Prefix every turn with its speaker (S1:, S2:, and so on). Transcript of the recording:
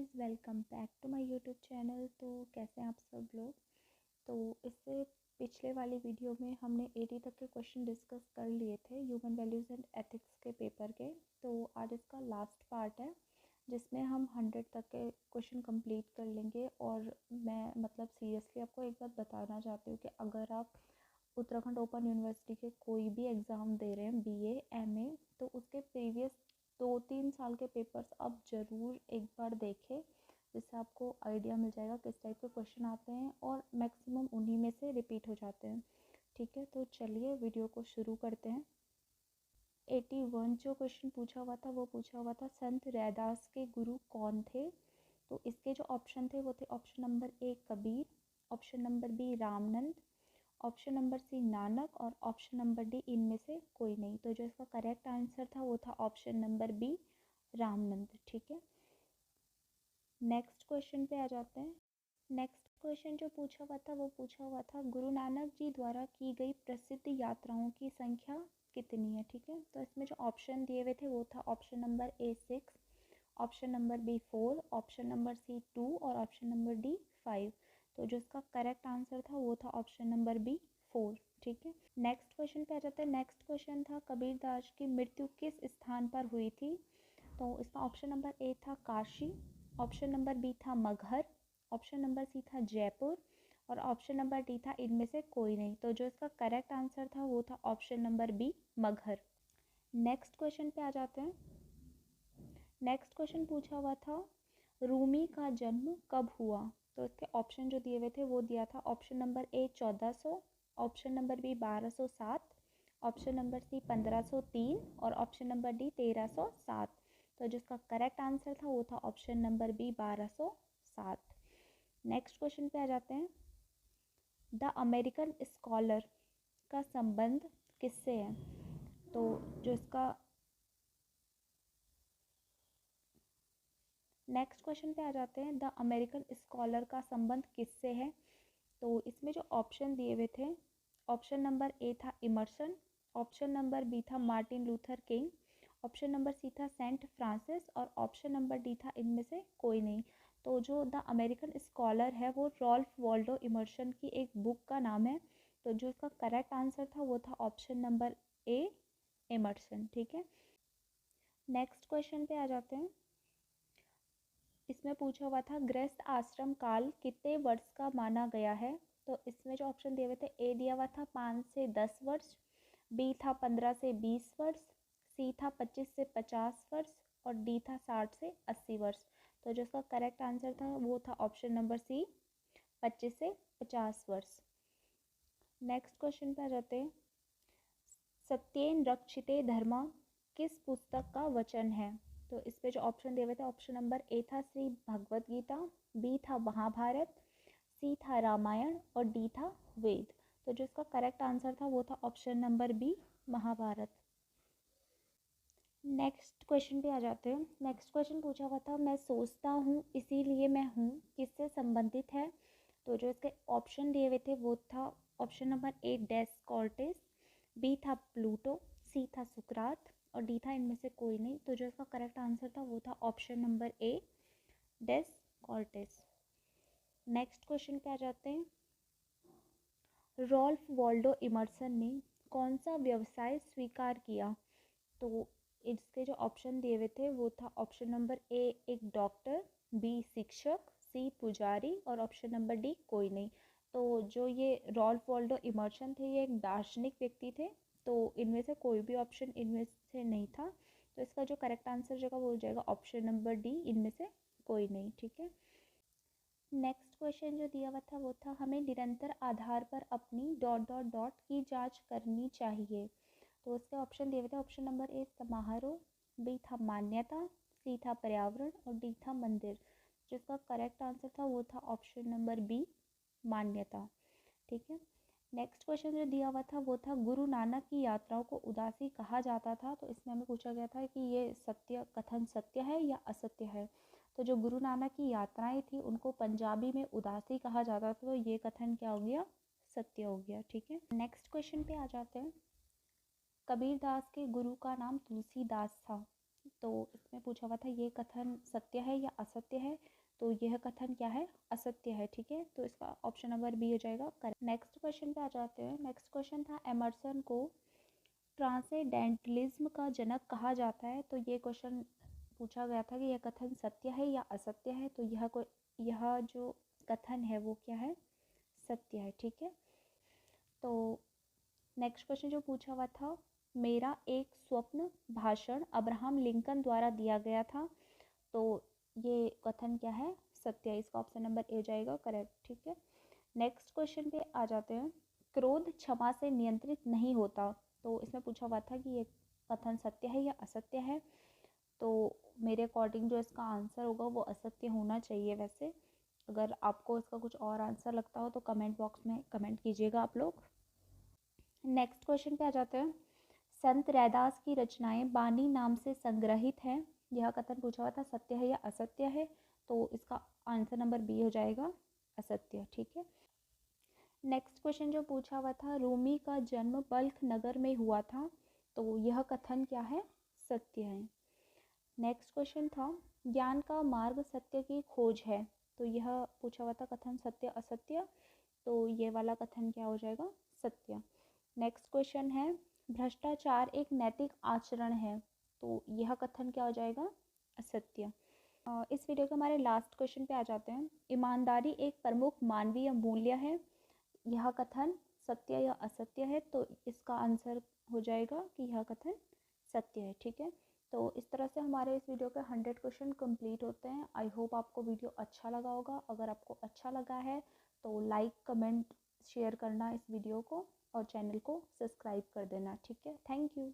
S1: Guys, welcome back to my YouTube channel. तो कैसे हैं आप सब लोग। तो इससे पिछले वाली वीडियो में हमने 80 तक के क्वेश्चन डिस्कस कर लिए थे ह्यूमन वैल्यूज़ एंड एथिक्स के पेपर के। तो आज इसका लास्ट पार्ट है जिसमें हम 100 तक के क्वेश्चन कंप्लीट कर लेंगे। और मैं सीरियसली आपको एक बात बताना चाहती हूँ कि अगर आप उत्तराखंड ओपन यूनिवर्सिटी के कोई भी एग्ज़ाम दे रहे हैं, BA MA, तो उसके प्रीवियस 2-3 साल के पेपर्स आप ज़रूर एक बार देखें, जिससे आपको आइडिया मिल जाएगा किस टाइप के क्वेश्चन आते हैं और मैक्सिमम उन्हीं में से रिपीट हो जाते हैं। ठीक है, तो चलिए वीडियो को शुरू करते हैं। 81 जो क्वेश्चन पूछा हुआ था वो पूछा हुआ था संत रैदास के गुरु कौन थे। तो इसके जो ऑप्शन थे वो थे option number A Kabir, option number B Ramanand, option number C Nanak और ऑप्शन नंबर D इनमें से कोई नहीं। तो जो इसका करेक्ट आंसर था वो था ऑप्शन नंबर B रामनंद। ठीक है, नेक्स्ट क्वेश्चन पे आ जाते हैं। नेक्स्ट क्वेश्चन जो पूछा हुआ था वो पूछा हुआ था गुरु नानक जी द्वारा की गई प्रसिद्ध यात्राओं की संख्या कितनी है। ठीक है, तो इसमें जो ऑप्शन दिए हुए थे वो था option number A 6, option number B 4, option number C 2 और ऑप्शन नंबर D 5। तो जो इसका करेक्ट आंसर था वो था ऑप्शन नंबर B 4। ठीक है, नेक्स्ट क्वेश्चन पे आ जाते हैं। नेक्स्ट क्वेश्चन था कबीर दास की मृत्यु किस स्थान पर हुई थी। तो इसका ऑप्शन नंबर A था काशी, ऑप्शन नंबर B था मगहर, ऑप्शन नंबर C था जयपुर और ऑप्शन नंबर D था इनमें से कोई नहीं। तो जो इसका करेक्ट आंसर था वो था option number B Maghar. Next question पे आ जाते हैं। नेक्स्ट क्वेश्चन पूछा हुआ था रूमी का जन्म कब हुआ। तो इसके ऑप्शन जो दिए हुए थे वो दिया था option number A 1400, option number B 1207, option number C 1503 और ऑप्शन नंबर D 1307। तो जिसका करेक्ट आंसर था वो था option number B 1207। Next question पे आ जाते हैं। द अमेरिकन स्कॉलर का संबंध किससे है। तो जो इसका नेक्स्ट क्वेश्चन पे आ जाते हैं। द अमेरिकन स्कॉलर का संबंध किससे है। तो इसमें जो ऑप्शन दिए हुए थे ऑप्शन नंबर A था इमर्सन, ऑप्शन नंबर B था Martin Luther king, option number C था सेंट फ्रांसिस और ऑप्शन नंबर D था इनमें से कोई नहीं। तो जो द अमेरिकन स्कॉलर है वो रॉल्फ वॉल्डो इमर्सन की एक बुक का नाम है। तो जो इसका करेक्ट आंसर था वो था ऑप्शन नंबर A इमर्सन। ठीक है, नेक्स्ट क्वेश्चन पे आ जाते हैं। इसमें पूछा हुआ था गृहस्थ आश्रम काल कितने वर्ष का माना गया है। तो इसमें जो ऑप्शन दिए हुए थे A दिया हुआ था 5 से 10 वर्ष, B था 15 से 20 वर्ष, C था 25 से 50 वर्ष और D था 60 से 80 वर्ष। तो जो इसका करेक्ट आंसर था वो था ऑप्शन नंबर C 25 से 50 वर्ष। नेक्स्ट क्वेश्चन पे आ जाते हैं। सत्येन रक्षिते धर्मा किस पुस्तक का वचन है। तो इस पे जो ऑप्शन दिए हुए थे ऑप्शन नंबर A था श्री भगवत गीता, B था महाभारत, C था रामायण और D था वेद। तो जो इसका करेक्ट आंसर था वो था option number B Mahabharata. Next question पे आ जाते हैं। नेक्स्ट क्वेश्चन पूछा हुआ था मैं सोचता हूँ इसीलिए मैं हूँ किससे संबंधित है। तो जो इसके ऑप्शन दिए हुए थे वो था ऑप्शन नंबर A डेस्कार्टेस, B था प्लूटो, C था सुकरात और D था इनमें से कोई नहीं। तो जो इसका करेक्ट आंसर था वो था option number A Descartes. Next question पे आ जाते हैं। रॉल्फ वॉल्डो इमर्सन ने कौन सा व्यवसाय स्वीकार किया। तो इसके जो ऑप्शन दिए हुए थे वो था ऑप्शन नंबर A एक डॉक्टर, B शिक्षक, C पुजारी और ऑप्शन नंबर D कोई नहीं। तो जो ये रॉल्फ वॉल्डो इमर्सन थे ये एक दार्शनिक व्यक्ति थे। तो इनमें से कोई भी ऑप्शन इनमें से नहीं था। तो इसका जो करेक्ट आंसर जो वो हो जाएगा ऑप्शन नंबर D इनमें से कोई नहीं। ठीक है, नेक्स्ट क्वेश्चन जो दिया हुआ था वो था हमें निरंतर आधार पर अपनी डॉट डॉट डॉट की जांच करनी चाहिए। तो उसके ऑप्शन दिए हुए थे ऑप्शन नंबर A समारोह, B था मान्यता, C था पर्यावरण और D था मंदिर। जिसका करेक्ट आंसर था वो था ऑप्शन नंबर B मान्यता। ठीक है, नेक्स्ट क्वेश्चन जो दिया हुआ था वो था गुरु नानक की यात्राओं को उदासी कहा जाता था। तो इसमें हमें पूछा गया था कि ये सत्य कथन सत्य है या असत्य है। तो जो गुरु नानक की यात्राएं थी उनको पंजाबी में उदासी कहा जाता था। तो ये कथन क्या हो गया, सत्य हो गया। ठीक है, नेक्स्ट क्वेश्चन पे आ जाते हैं। कबीर दास के गुरु का नाम तुलसीदास था। तो इसमें पूछा हुआ था ये कथन सत्य है या असत्य है, तो यह कथन क्या है, असत्य है। ठीक है, तो इसका ऑप्शन नंबर बी हो जाएगा करेक्ट। नेक्स्ट क्वेश्चन पे आ जाते हैं। नेक्स्ट क्वेश्चन था एमर्सन को ट्रांसेंडेंटलिज्म का जनक कहा जाता है, तो ये क्वेश्चन पूछा गया था कि यह कथन सत्य है या असत्य है, तो यह जो कथन है वो क्या है, सत्य है। ठीक है, तो नेक्स्ट क्वेश्चन जो पूछा हुआ था, मेरा एक स्वप्न भाषण अब्राहम लिंकन द्वारा दिया गया था, तो ये कथन क्या है, सत्य है। इसका ऑप्शन नंबर ए जाएगा करेक्ट। ठीक है, नेक्स्ट क्वेश्चन पे आ जाते हैं। क्रोध क्षमा से नियंत्रित नहीं होता, तो इसमें पूछा हुआ था कि ये कथन सत्य है या असत्य है, तो मेरे अकॉर्डिंग जो इसका आंसर होगा वो असत्य होना चाहिए। वैसे अगर आपको इसका कुछ और आंसर लगता हो तो कमेंट बॉक्स में कमेंट कीजिएगा आप लोग। नेक्स्ट क्वेश्चन पे आ जाते हैं। संत रैदास की रचनाएं बानी नाम से संग्रहित हैं, यह कथन पूछा हुआ था, सत्य है या असत्य है, तो इसका आंसर नंबर बी हो जाएगा असत्य। ठीक है, नेक्स्ट क्वेश्चन जो पूछा हुआ था, रूमी का जन्म बल्ख नगर में हुआ था, तो यह कथन क्या है, सत्य है। नेक्स्ट क्वेश्चन था, ज्ञान का मार्ग सत्य की खोज है, तो यह पूछा हुआ था कथन सत्य असत्य, तो ये वाला कथन क्या हो जाएगा, सत्य। नेक्स्ट क्वेश्चन है, भ्रष्टाचार एक नैतिक आचरण है, तो यह कथन क्या हो जाएगा, असत्य। इस वीडियो के हमारे लास्ट क्वेश्चन पे आ जाते हैं। ईमानदारी एक प्रमुख मानवीय मूल्य है, यह कथन सत्य या असत्य है, तो इसका आंसर हो जाएगा कि यह कथन सत्य है। ठीक है, तो इस तरह से हमारे इस वीडियो के 100 क्वेश्चन कंप्लीट होते हैं। आई होप आपको वीडियो अच्छा लगा होगा। अगर आपको अच्छा लगा है तो लाइक कमेंट शेयर करना इस वीडियो को, और चैनल को सब्सक्राइब कर देना। ठीक है, थैंक यू।